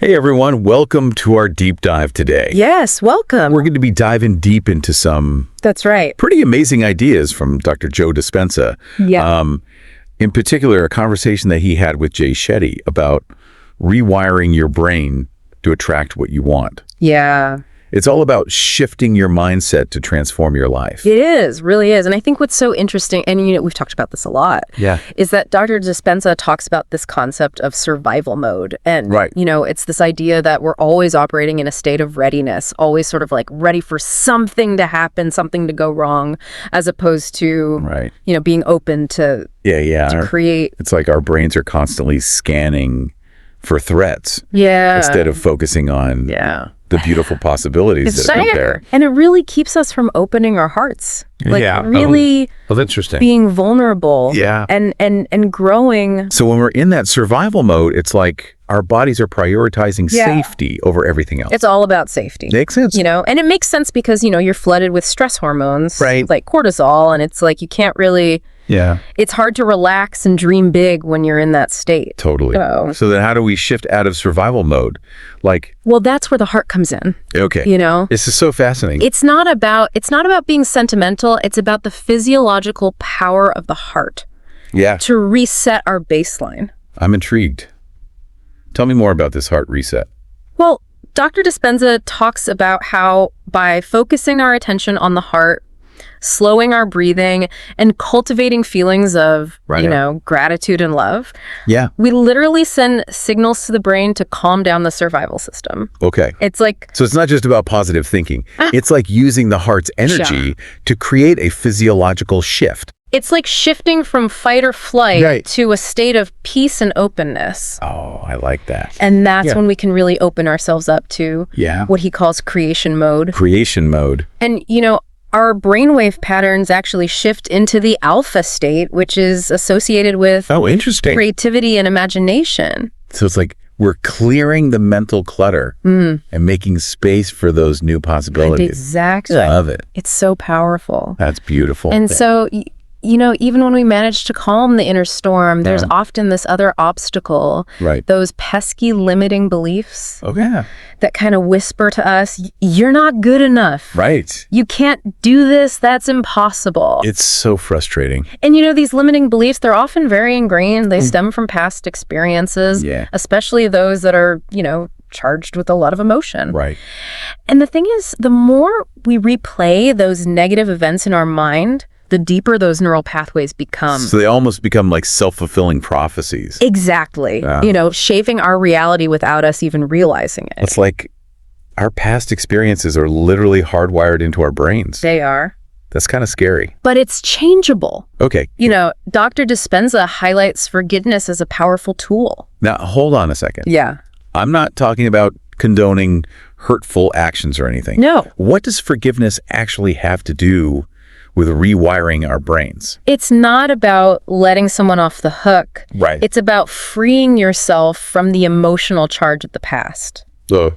Hey everyone, welcome to our deep dive today. Yes, welcome. We're going to be diving deep into some That's right. pretty amazing ideas from Dr. Joe Dispenza. Yeah. In particular, a conversation that he had with Jay Shetty about rewiring your brain to attract what you want. Yeah. It's all about shifting your mindset to transform your life. It is, really is. And I think what's so interesting, and we've talked about this a lot, is that Dr. Dispenza talks about this concept of survival mode. And, it's this idea that we're always operating in a state of readiness, always sort of like ready for something to happen, something to go wrong, as opposed to, being open to, to create. It's like our brains are constantly scanning for threats instead of focusing on the beautiful possibilities that are out there. And it really keeps us from opening our hearts. Really interesting. Being vulnerable and growing. So when we're in that survival mode, it's like our bodies are prioritizing safety over everything else. It's all about safety. Makes sense. And it makes sense because, you're flooded with stress hormones, like cortisol, and it's like you can't really... It's hard to relax and dream big when you're in that state. Totally. So then how do we shift out of survival mode? Well, that's where the heart comes in. Okay. This is so fascinating. It's not about being sentimental. It's about the physiological power of the heart. To reset our baseline. I'm intrigued. Tell me more about this heart reset. Well, Dr. Dispenza talks about how by focusing our attention on the heart, slowing our breathing, and cultivating feelings of, gratitude and love. We literally send signals to the brain to calm down the survival system. Okay. It's like... So it's not just about positive thinking. It's like using the heart's energy to create a physiological shift. It's like shifting from fight or flight to a state of peace and openness. Oh, I like that. And that's when we can really open ourselves up to what he calls creation mode. Creation mode. And, our brainwave patterns actually shift into the alpha state, which is associated with creativity and imagination. So it's like we're clearing the mental clutter and making space for those new possibilities. Exactly. I love it. It's so powerful. That's beautiful. And so, even when we manage to calm the inner storm, there's often this other obstacle. Those pesky limiting beliefs. That kind of whisper to us, you're not good enough. You can't do this. That's impossible. It's so frustrating. And these limiting beliefs, they're often very ingrained. They stem from past experiences, especially those that are, charged with a lot of emotion. And the thing is, the more we replay those negative events in our mind, the deeper those neural pathways become. So they almost become like self-fulfilling prophecies. Exactly. Shaping our reality without us even realizing it. It's like our past experiences are literally hardwired into our brains. They are. That's kind of scary. But it's changeable. Okay. Dr. Dispenza highlights forgiveness as a powerful tool. Now, hold on a second. Yeah. I'm not talking about condoning hurtful actions or anything. No. What does forgiveness actually have to do with rewiring our brains? It's not about letting someone off the hook. It's about freeing yourself from the emotional charge of the past.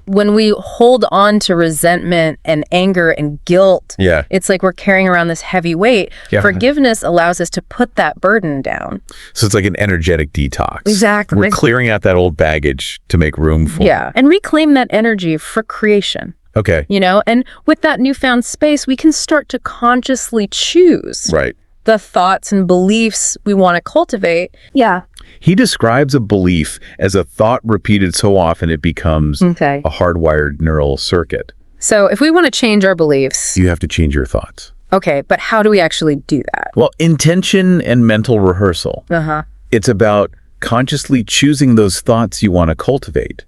When we hold on to resentment and anger and guilt, it's like we're carrying around this heavy weight. Forgiveness allows us to put that burden down. So it's like an energetic detox. Exactly. We're clearing out that old baggage to make room for and reclaim that energy for creation. Okay. And with that newfound space, we can start to consciously choose the thoughts and beliefs we want to cultivate. He describes a belief as a thought repeated so often it becomes a hardwired neural circuit. So if we want to change our beliefs... You have to change your thoughts. Okay, but how do we actually do that? Well, intention and mental rehearsal. It's about consciously choosing those thoughts you want to cultivate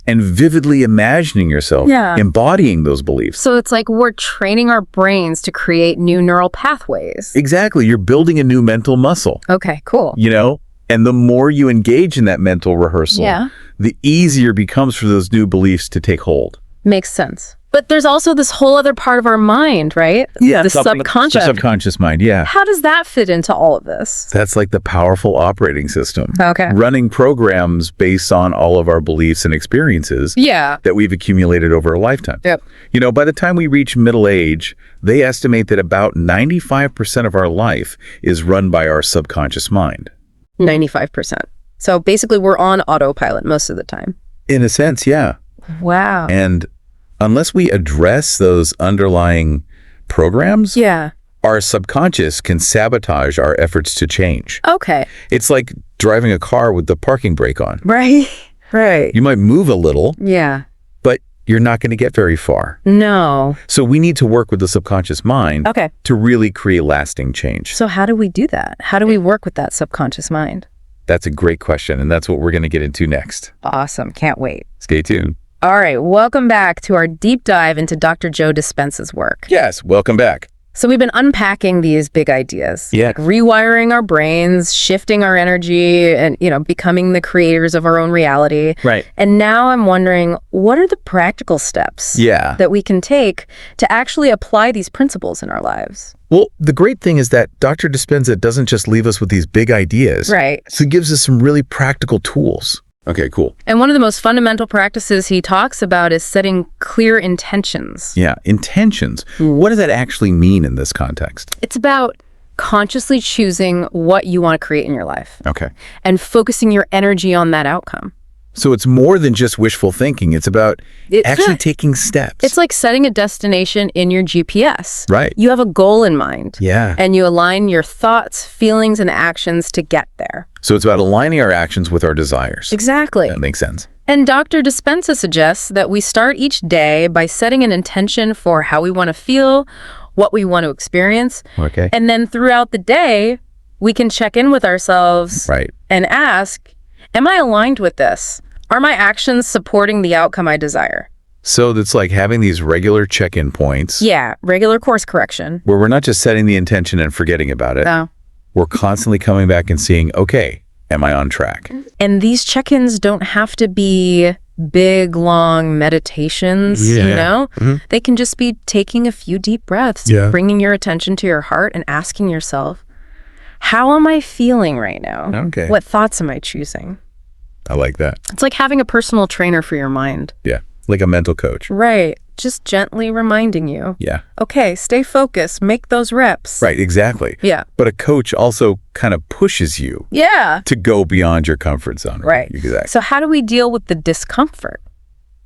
and vividly imagining yourself embodying those beliefs. So it's like we're training our brains to create new neural pathways. Exactly. You're building a new mental muscle. Okay, cool. And the more you engage in that mental rehearsal, the easier it becomes for those new beliefs to take hold. Makes sense. But there's also this whole other part of our mind, right? Yeah. The subconscious. The subconscious mind, How does that fit into all of this? That's like the powerful operating system. Okay. Running programs based on all of our beliefs and experiences that we've accumulated over a lifetime. By the time we reach middle age, they estimate that about 95% of our life is run by our subconscious mind. 95%. So basically we're on autopilot most of the time. In a sense, yeah. Wow. And unless we address those underlying programs, our subconscious can sabotage our efforts to change. Okay. It's like driving a car with the parking brake on. Right. Right. You might move a little. Yeah. But you're not going to get very far. No. So we need to work with the subconscious mind to really create lasting change. So how do we do that? How do we work with that subconscious mind? That's a great question, and that's what we're going to get into next. Awesome. Can't wait. Stay tuned. All right. Welcome back to our deep dive into Dr. Joe Dispenza's work. Yes. Welcome back. So we've been unpacking these big ideas, like rewiring our brains, shifting our energy, and, becoming the creators of our own reality. Right. And now I'm wondering, what are the practical steps that we can take to actually apply these principles in our lives? Well, the great thing is that Dr. Dispenza doesn't just leave us with these big ideas. Right. So he gives us some really practical tools. Okay, cool. And one of the most fundamental practices he talks about is setting clear intentions. Yeah, intentions. What does that actually mean in this context? It's about consciously choosing what you want to create in your life. Okay. And focusing your energy on that outcome. So it's more than just wishful thinking. It's about actually taking steps. It's like setting a destination in your GPS. Right. You have a goal in mind. Yeah. And you align your thoughts, feelings, and actions to get there. So it's about aligning our actions with our desires. Exactly. That makes sense. And Dr. Dispenza suggests that we start each day by setting an intention for how we want to feel, what we want to experience. Okay. And then throughout the day, we can check in with ourselves and ask, am I aligned with this? Are my actions supporting the outcome I desire? So it's like having these regular check-in points. Yeah, regular course correction. Where we're not just setting the intention and forgetting about it. No. We're constantly coming back and seeing, okay, am I on track? And these check-ins don't have to be big, long meditations, They can just be taking a few deep breaths, bringing your attention to your heart and asking yourself, how am I feeling right now? Okay. What thoughts am I choosing? I like that. It's like having a personal trainer for your mind. Yeah, like a mental coach. Right. Just gently reminding you. Yeah. Okay, stay focused. Make those reps. Right, exactly. Yeah. But a coach also kind of pushes you to go beyond your comfort zone. Right. Exactly. So how do we deal with the discomfort?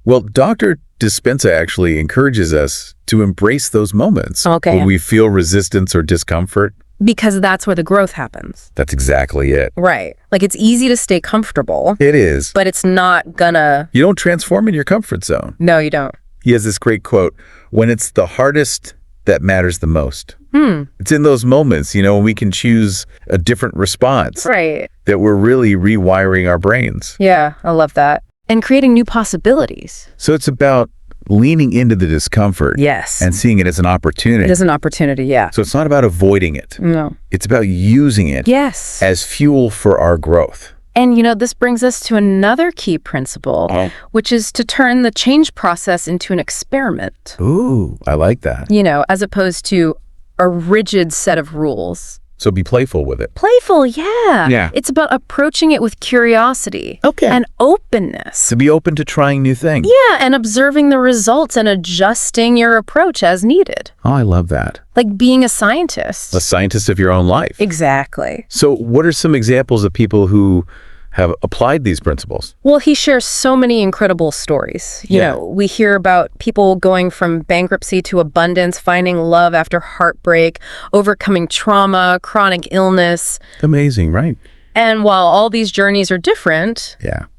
Well, Dr. Dispenza actually encourages us to embrace those moments when we feel resistance or discomfort. Because that's where the growth happens. That's exactly it. Right. Like, it's easy to stay comfortable. It is. But it's not gonna... You don't transform in your comfort zone. No, you don't. He has this great quote, when it's the hardest that matters the most. It's in those moments, when we can choose a different response. Right. That we're really rewiring our brains. Yeah, I love that. And creating new possibilities. So it's about leaning into the discomfort. Yes. And seeing it as an opportunity. It is an opportunity, yeah. So it's not about avoiding it. No. It's about using it as fuel for our growth. And, this brings us to another key principle, which is to turn the change process into an experiment. Ooh, I like that. As opposed to a rigid set of rules. So be playful with it. Playful, yeah. Yeah. It's about approaching it with curiosity. And openness. To be open to trying new things. Yeah, and observing the results and adjusting your approach as needed. Oh, I love that. Like being a scientist. A scientist of your own life. Exactly. So what are some examples of people who have applied these principles? Well, he shares so many incredible stories. We hear about people going from bankruptcy to abundance, finding love after heartbreak, overcoming trauma, chronic illness. Amazing, right? And while all these journeys are different,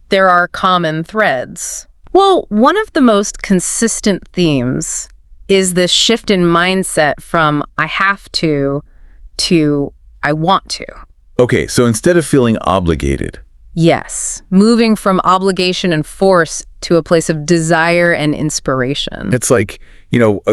there are common threads. Well, one of the most consistent themes is this shift in mindset from I have to I want to. Okay, so instead of feeling obligated. Yes, moving from obligation and force to a place of desire and inspiration. It's like,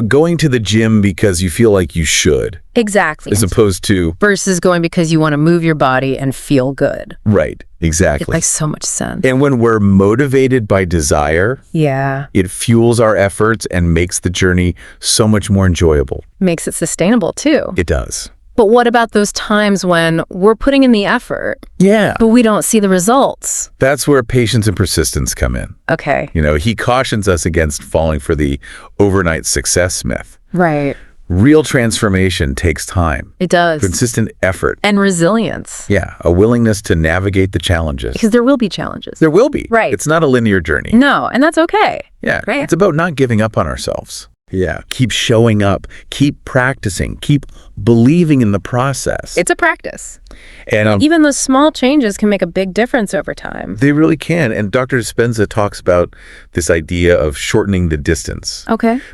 going to the gym because you feel like you should. Exactly. As opposed to... Versus going because you want to move your body and feel good. Right, exactly. It makes so much sense. And when we're motivated by desire, it fuels our efforts and makes the journey so much more enjoyable. Makes it sustainable, too. It does. But what about those times when we're putting in the effort, but we don't see the results? That's where patience and persistence come in. Okay. He cautions us against falling for the overnight success myth. Right. Real transformation takes time. It does. Consistent effort. And resilience. Yeah, a willingness to navigate the challenges. Because there will be challenges. There will be. Right. It's not a linear journey. No, and that's okay. Yeah, right? It's about not giving up on ourselves. Yeah, keep showing up, keep practicing, keep believing in the process. It's a practice. And even those small changes can make a big difference over time. They really can. And Dr. Dispenza talks about this idea of shortening the distance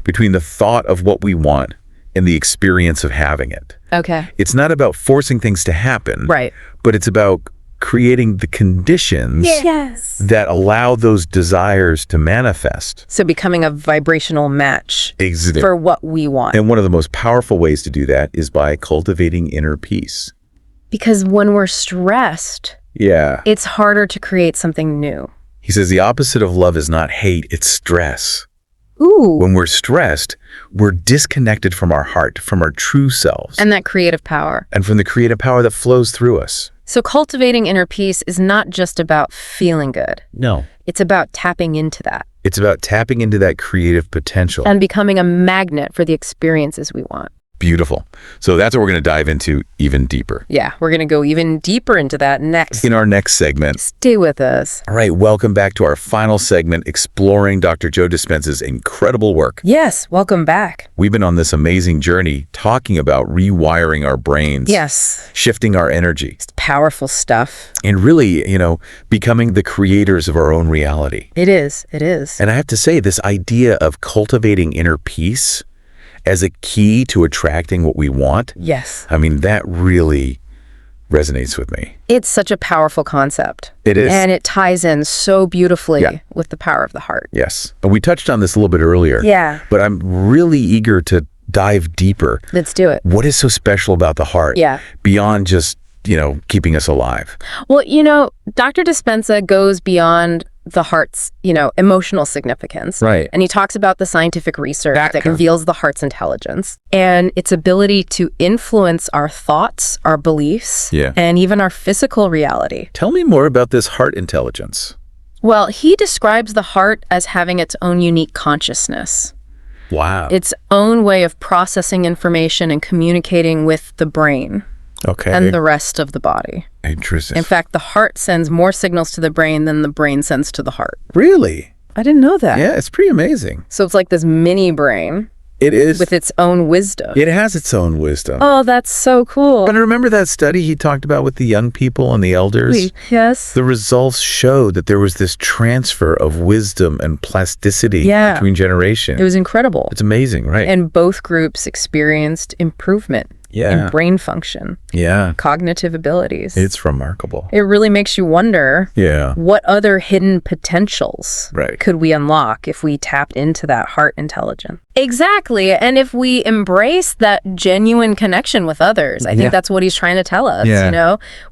between the thought of what we want and the experience of having it. Okay. It's not about forcing things to happen, right? But it's about creating the conditions that allow those desires to manifest. So becoming a vibrational match Exactly. for what we want. And one of the most powerful ways to do that is by cultivating inner peace. Because when we're stressed, it's harder to create something new. He says the opposite of love is not hate, it's stress. Ooh. When we're stressed, we're disconnected from our heart, from our true selves. And that creative power. And from the creative power that flows through us. So cultivating inner peace is not just about feeling good. No. It's about tapping into that. It's about tapping into that creative potential. And becoming a magnet for the experiences we want. Beautiful. So that's what we're going to dive into even deeper. Yeah, we're going to go even deeper into that next. In our next segment. Stay with us. All right, welcome back to our final segment, exploring Dr. Joe Dispenza's incredible work. Yes, welcome back. We've been on this amazing journey talking about rewiring our brains. Yes. Shifting our energy. It's powerful stuff. And really, becoming the creators of our own reality. It is. It is. And I have to say, this idea of cultivating inner peace as a key to attracting what we want. Yes. I mean, that really resonates with me. It's such a powerful concept. It is. And it ties in so beautifully with the power of the heart. Yes. And we touched on this a little bit earlier. Yeah. But I'm really eager to dive deeper. Let's do it. What is so special about the heart? Yeah. Beyond just, keeping us alive. Well, Dr. Dispenza goes beyond the heart's, emotional significance. Right. And he talks about the scientific research that reveals the heart's intelligence and its ability to influence our thoughts, our beliefs, and even our physical reality. Tell me more about this heart intelligence. Well, he describes the heart as having its own unique consciousness. Wow. Its own way of processing information and communicating with the brain. Okay. And the rest of the body. Interesting. In fact, the heart sends more signals to the brain than the brain sends to the heart. Really? I didn't know that. Yeah, it's pretty amazing. So it's like this mini brain. It is. With its own wisdom. It has its own wisdom. Oh, that's so cool. But remember that study he talked about with the young people and the elders? Yes. The results showed that there was this transfer of wisdom and plasticity between generations. It was incredible. It's amazing, right? And both groups experienced improvement in brain function. Yeah. Cognitive abilities. It's remarkable. It really makes you wonder what other hidden potentials could we unlock if we tapped into that heart intelligence. Exactly. And if we embrace that genuine connection with others, I think that's what he's trying to tell us.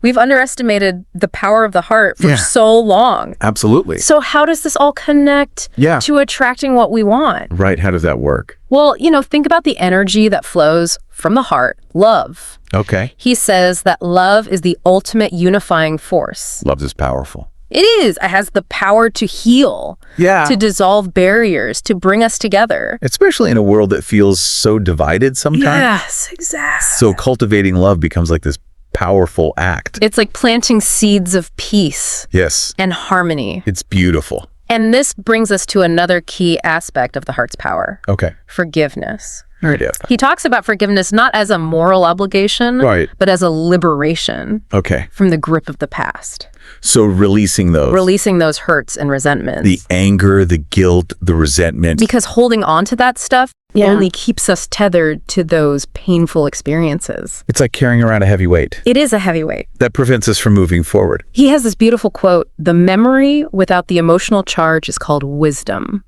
We've underestimated the power of the heart for so long. Absolutely. So how does this all connect to attracting what we want? Right. How does that work? Well, think about the energy that flows from the heart, love. Okay. He says that love is the ultimate unifying force. Love is powerful. It is. It has the power to heal, to dissolve barriers, to bring us together. Especially in a world that feels so divided sometimes. Yes, exactly. So cultivating love becomes like this powerful act. It's like planting seeds of peace. Yes. And harmony. It's beautiful. And this brings us to another key aspect of the heart's power. Okay. Forgiveness. Right. He talks about forgiveness not as a moral obligation, but as a liberation from the grip of the past. So releasing those hurts and resentments. The anger, the guilt, the resentment. Because holding on to that stuff only keeps us tethered to those painful experiences. It's like carrying around a heavy weight. It is a heavy weight. That prevents us from moving forward. He has this beautiful quote, "The memory without the emotional charge is called wisdom."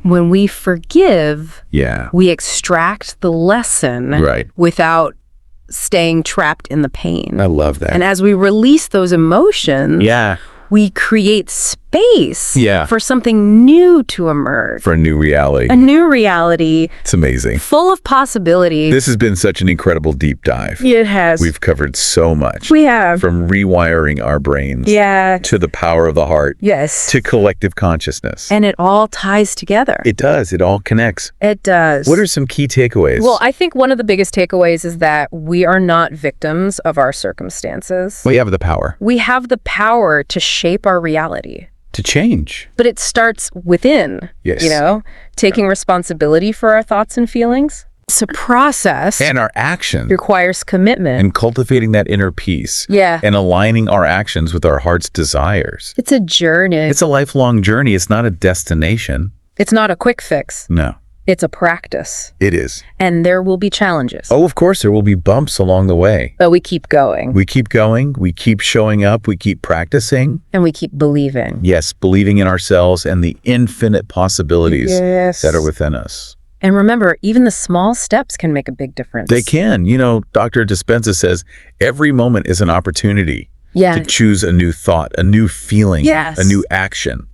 When we forgive, we extract the lesson without staying trapped in the pain. I love that. And as we release those emotions, we create space space for something new to emerge. For a new reality. A new reality. It's amazing. Full of possibilities. This has been such an incredible deep dive. It has. We've covered so much. We have. From rewiring our brains. To the power of the heart. To collective consciousness. And it all ties together. It does. It all connects. It does. What are some key takeaways? Well, I think one of the biggest takeaways is that we are not victims of our circumstances. We have the power. We have the power to shape our reality. To change. But it starts within. Yes. You know, taking responsibility for our thoughts and feelings. So process. And our action. Requires commitment. And cultivating that inner peace. And aligning our actions with our heart's desires. It's a journey. It's a lifelong journey. It's not a destination. It's not a quick fix. No. It's a practice. It is. And there will be challenges. Oh, of course, there will be bumps along the way. But we keep going. We keep going. We keep showing up. We keep practicing. And we keep believing. Yes, believing in ourselves and the infinite possibilities that are within us. And remember, even the small steps can make a big difference. They can. You know, Dr. Dispenza says every moment is an opportunity to choose a new thought, a new feeling, a new action.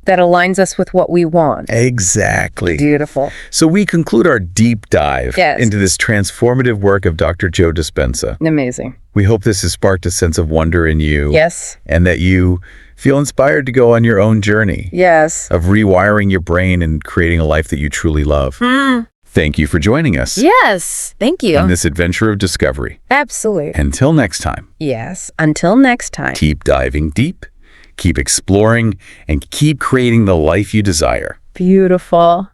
That aligns us with what we want. Exactly. Beautiful. So we conclude our deep dive into this transformative work of Dr. Joe Dispenza. Amazing. We hope this has sparked a sense of wonder in you. Yes. And that you feel inspired to go on your own journey. Yes. Of rewiring your brain and creating a life that you truly love. Thank you for joining us. Yes. Thank you. On this adventure of discovery. Absolutely. Until next time. Yes. Until next time. Keep diving deep. Keep exploring and keep creating the life you desire. Beautiful.